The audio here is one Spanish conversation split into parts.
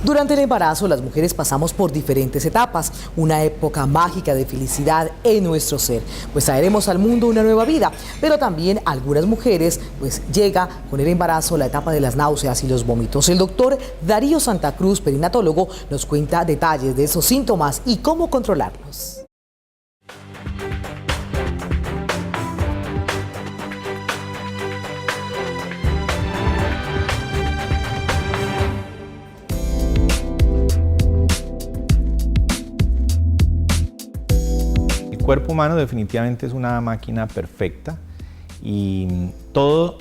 Durante el embarazo, las mujeres pasamos por diferentes etapas, una época mágica de felicidad en nuestro ser, pues traeremos al mundo una nueva vida, pero también a algunas mujeres, pues llega con el embarazo la etapa de las náuseas y los vómitos. El doctor Darío Santa Cruz, perinatólogo, nos cuenta detalles de esos síntomas y cómo controlarlos. El cuerpo humano definitivamente es una máquina perfecta y todo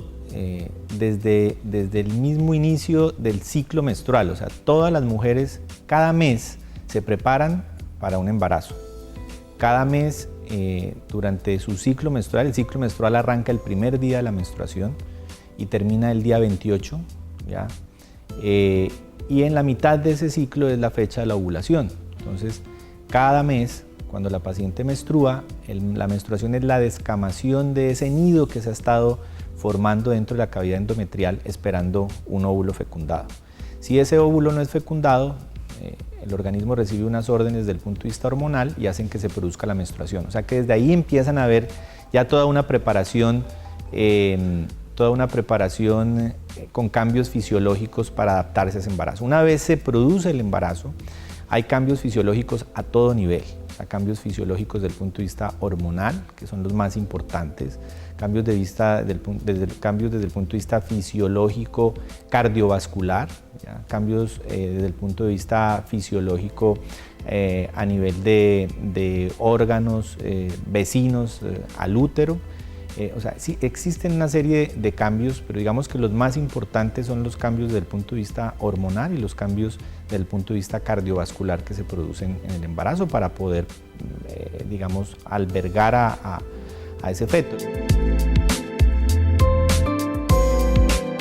desde el mismo inicio del ciclo menstrual, o sea, todas las mujeres cada mes se preparan para un embarazo. Cada mes durante su ciclo menstrual, el ciclo menstrual arranca el primer día de la menstruación y termina el día 28, ¿ya? Y en la mitad de ese ciclo es la fecha de la ovulación. Entonces, cada mes, cuando la paciente menstrua, la menstruación es la descamación de ese nido que se ha estado formando dentro de la cavidad endometrial esperando un óvulo fecundado. Si ese óvulo no es fecundado, el organismo recibe unas órdenes desde el punto de vista hormonal y hacen que se produzca la menstruación. O sea que desde ahí empiezan a ver ya toda una preparación con cambios fisiológicos para adaptarse a ese embarazo. Una vez se produce el embarazo, hay cambios fisiológicos a todo nivel. Cambios fisiológicos desde el punto de vista hormonal, que son los más importantes, cambios desde el punto de vista fisiológico cardiovascular, ¿ya? Cambios desde el punto de vista fisiológico a nivel de órganos vecinos al útero. O sea, sí existen una serie de cambios, pero digamos que los más importantes son los cambios desde el punto de vista hormonal y los cambios desde el punto de vista cardiovascular que se producen en el embarazo para poder, digamos, albergar a ese feto.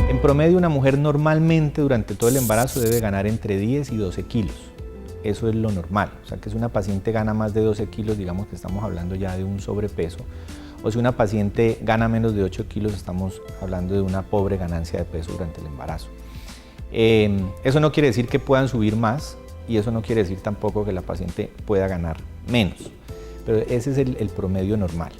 En promedio, una mujer normalmente durante todo el embarazo debe ganar entre 10 y 12 kilos. Eso es lo normal, o sea que si una paciente gana más de 12 kilos, digamos que estamos hablando ya de un sobrepeso. O si una paciente gana menos de 8 kilos, estamos hablando de una pobre ganancia de peso durante el embarazo. Eso no quiere decir que puedan subir más y eso no quiere decir tampoco que la paciente pueda ganar menos, pero ese es el promedio normal.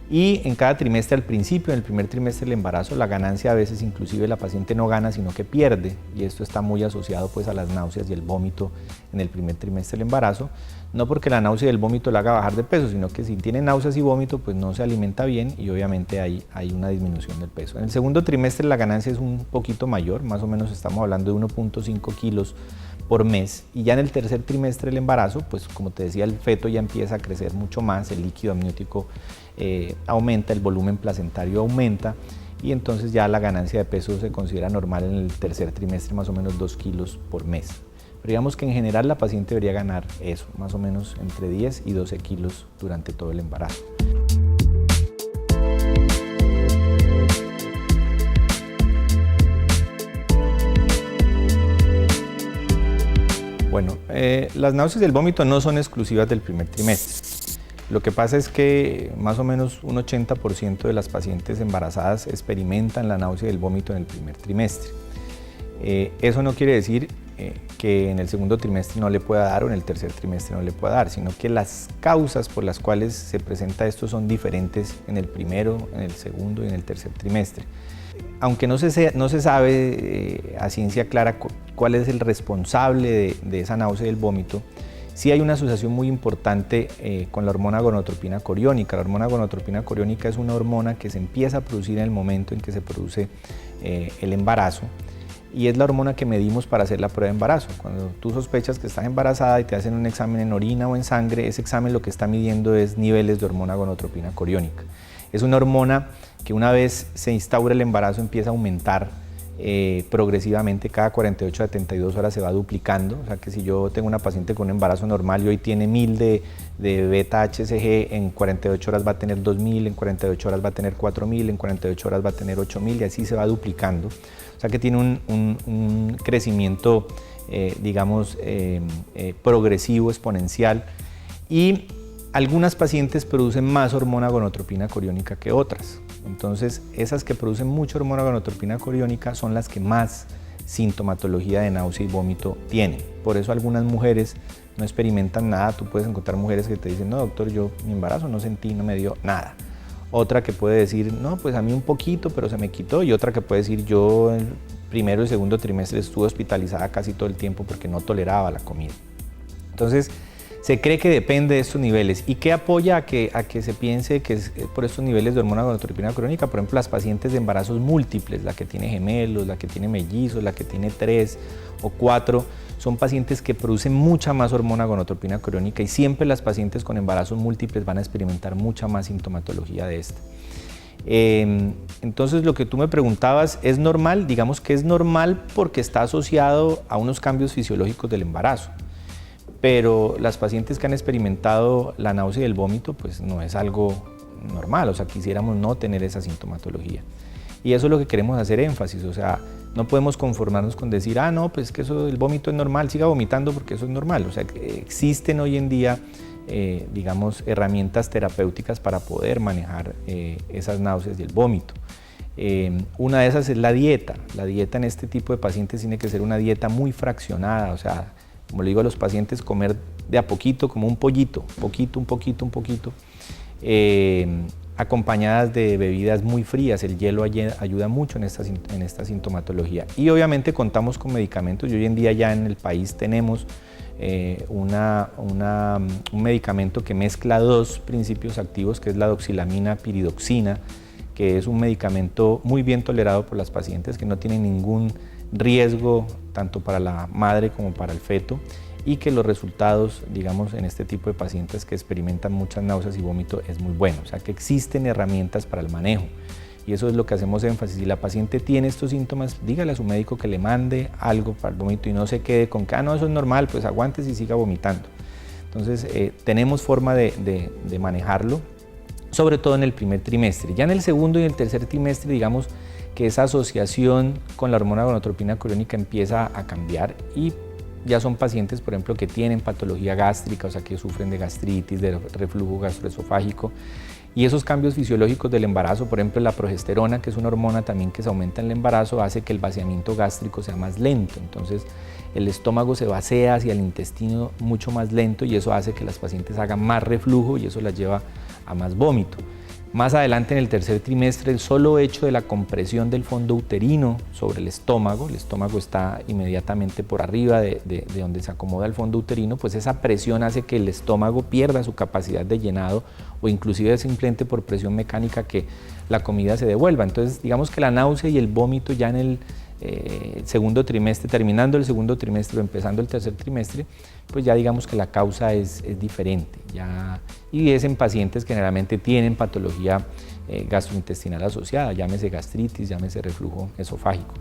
Y en cada trimestre, al principio, en el primer trimestre del embarazo, la ganancia a veces inclusive la paciente no gana, sino que pierde, y esto está muy asociado pues a las náuseas y el vómito en el primer trimestre del embarazo, no porque la náusea y el vómito la haga bajar de peso, sino que si tiene náuseas y vómito, pues no se alimenta bien y obviamente hay una disminución del peso. En el segundo trimestre la ganancia es un poquito mayor, más o menos estamos hablando de 1.5 kilos por mes, y ya en el tercer trimestre del embarazo, pues como te decía, el feto ya empieza a crecer mucho más, el líquido amniótico aumenta, el volumen placentario aumenta y entonces ya la ganancia de peso se considera normal en el tercer trimestre, más o menos 2 kilos por mes. Pero digamos que en general la paciente debería ganar eso, más o menos entre 10 y 12 kilos durante todo el embarazo. Bueno, las náuseas y el vómito no son exclusivas del primer trimestre. Lo que pasa es que más o menos un 80% de las pacientes embarazadas experimentan la náusea y el vómito en el primer trimestre. Eso no quiere decir que en el segundo trimestre no le pueda dar o en el tercer trimestre no le pueda dar, sino que las causas por las cuales se presenta esto son diferentes en el primero, en el segundo y en el tercer trimestre. Aunque no se sabe a ciencia clara cuál es el responsable de esa náusea y el vómito, sí hay una asociación muy importante con la hormona gonadotropina coriónica. La hormona gonadotropina coriónica es una hormona que se empieza a producir en el momento en que se produce el embarazo y es la hormona que medimos para hacer la prueba de embarazo. Cuando tú sospechas que estás embarazada y te hacen un examen en orina o en sangre, ese examen lo que está midiendo es niveles de hormona gonadotropina coriónica. Es una hormona que una vez se instaura el embarazo empieza a aumentar progresivamente, cada 48 a 72 horas se va duplicando, o sea que si yo tengo una paciente con un embarazo normal y hoy tiene 1000 de beta-HCG, en 48 horas va a tener 2000, en 48 horas va a tener 4000, en 48 horas va a tener 8000 y así se va duplicando, o sea que tiene un crecimiento digamos progresivo, exponencial, y algunas pacientes producen más hormona gonadotropina coriónica que otras. Entonces, esas que producen mucha hormona gonadotropina coriónica son las que más sintomatología de náusea y vómito tienen. Por eso algunas mujeres no experimentan nada. Tú puedes encontrar mujeres que te dicen, no doctor, yo mi embarazo no sentí, no me dio nada. Otra que puede decir, no, pues a mí un poquito, pero se me quitó. Y otra que puede decir, yo el primero y segundo trimestre estuve hospitalizada casi todo el tiempo porque no toleraba la comida. Entonces, se cree que depende de estos niveles. ¿Y qué apoya a que se piense que es por estos niveles de hormona gonadotropina crónica? Por ejemplo, las pacientes de embarazos múltiples, la que tiene gemelos, la que tiene mellizos, la que tiene 3 o 4, son pacientes que producen mucha más hormona gonadotropina crónica y siempre las pacientes con embarazos múltiples van a experimentar mucha más sintomatología de esta. Entonces, lo que tú me preguntabas, ¿es normal? Digamos que es normal porque está asociado a unos cambios fisiológicos del embarazo. Pero las pacientes que han experimentado la náusea y el vómito, pues no es algo normal, o sea, quisiéramos no tener esa sintomatología. Y eso es lo que queremos hacer énfasis, o sea, no podemos conformarnos con decir, ah, no, pues que eso del vómito es normal, siga vomitando porque eso es normal. O sea, existen hoy en día, digamos, herramientas terapéuticas para poder manejar esas náuseas y el vómito. Una de esas es la dieta. La dieta en este tipo de pacientes tiene que ser una dieta muy fraccionada, o sea, como le digo a los pacientes, comer de a poquito, como un pollito, un poquito, acompañadas de bebidas muy frías. El hielo ayuda mucho en esta sintomatología. Y obviamente contamos con medicamentos, y hoy en día ya en el país tenemos un medicamento que mezcla 2 principios activos, que es la doxilamina piridoxina, que es un medicamento muy bien tolerado por las pacientes, que no tiene ningún riesgo tanto para la madre como para el feto, y que los resultados, digamos, en este tipo de pacientes que experimentan muchas náuseas y vómito es muy bueno. O sea, que existen herramientas para el manejo, y eso es lo que hacemos énfasis. Si la paciente tiene estos síntomas, dígale a su médico que le mande algo para el vómito y no se quede con que, ah, no, eso es normal, pues aguántese y siga vomitando. Entonces, tenemos forma de manejarlo, sobre todo en el primer trimestre. Ya en el segundo y el tercer trimestre, digamos, que esa asociación con la hormona gonadotropina crónica empieza a cambiar, y ya son pacientes, por ejemplo, que tienen patología gástrica, o sea, que sufren de gastritis, de reflujo gastroesofágico, y esos cambios fisiológicos del embarazo, por ejemplo, la progesterona, que es una hormona también que se aumenta en el embarazo, hace que el vaciamiento gástrico sea más lento. Entonces, el estómago se vacía hacia el intestino mucho más lento, y eso hace que las pacientes hagan más reflujo, y eso las lleva a más vómito. Más adelante, en el tercer trimestre, el solo hecho de la compresión del fondo uterino sobre el estómago está inmediatamente por arriba de donde se acomoda el fondo uterino, pues esa presión hace que el estómago pierda su capacidad de llenado, o inclusive simplemente por presión mecánica que la comida se devuelva. Entonces, digamos que la náusea y el vómito ya en el segundo trimestre, terminando el segundo trimestre o empezando el tercer trimestre, pues ya digamos que la causa es diferente, y es en pacientes que generalmente tienen patología gastrointestinal asociada, llámese gastritis, llámese reflujo esofágico.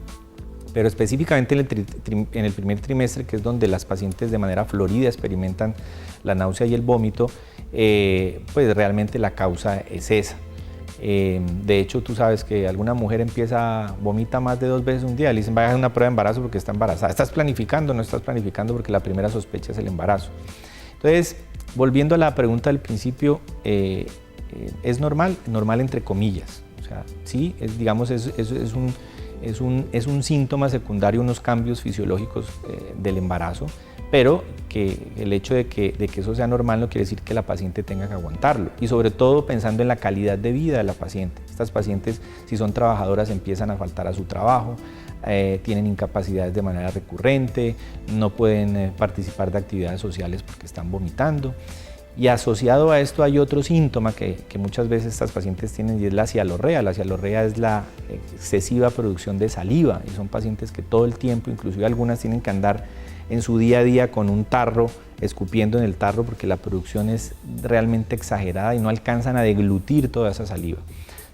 Pero específicamente en el primer trimestre, que es donde las pacientes de manera florida experimentan la náusea y el vómito, pues realmente la causa es esa. De hecho, tú sabes que alguna mujer vomita más de 2 veces un día, le dicen vaya a hacer una prueba de embarazo porque está embarazada. ¿Estás planificando? No estás planificando, porque la primera sospecha es el embarazo. Entonces, volviendo a la pregunta del principio, ¿es normal? Normal entre comillas. O sea, sí, digamos, es un síntoma secundario, unos cambios fisiológicos del embarazo, pero que el hecho de que eso sea normal no quiere decir que la paciente tenga que aguantarlo, y sobre todo pensando en la calidad de vida de la paciente. Estas pacientes, si son trabajadoras, empiezan a faltar a su trabajo, tienen incapacidades de manera recurrente, no pueden participar de actividades sociales porque están vomitando. Y asociado a esto hay otro síntoma que muchas veces estas pacientes tienen, y es la cialorrea. La cialorrea es la excesiva producción de saliva, y son pacientes que todo el tiempo, inclusive algunas, tienen que andar en su día a día con un tarro, escupiendo en el tarro, porque la producción es realmente exagerada y no alcanzan a deglutir toda esa saliva.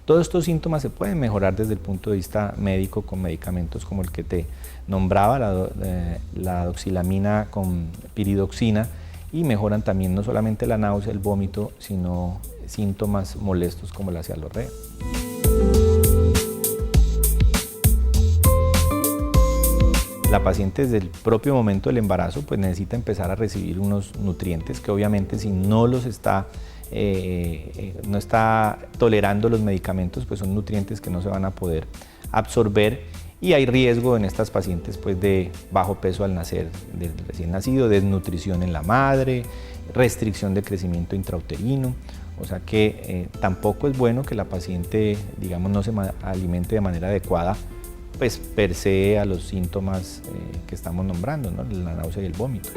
Todos estos síntomas se pueden mejorar desde el punto de vista médico con medicamentos como el que te nombraba, la doxilamina con piridoxina, y mejoran también no solamente la náusea, el vómito, sino síntomas molestos como la cialorrea. La paciente desde el propio momento del embarazo pues necesita empezar a recibir unos nutrientes que obviamente si no los está no está tolerando los medicamentos, pues son nutrientes que no se van a poder absorber, y hay riesgo en estas pacientes pues, de bajo peso al nacer del recién nacido, desnutrición en la madre, restricción de crecimiento intrauterino. O sea que tampoco es bueno que la paciente, digamos, no se alimente de manera adecuada, pues per se a los síntomas que estamos nombrando, ¿no? La náusea y el vómito.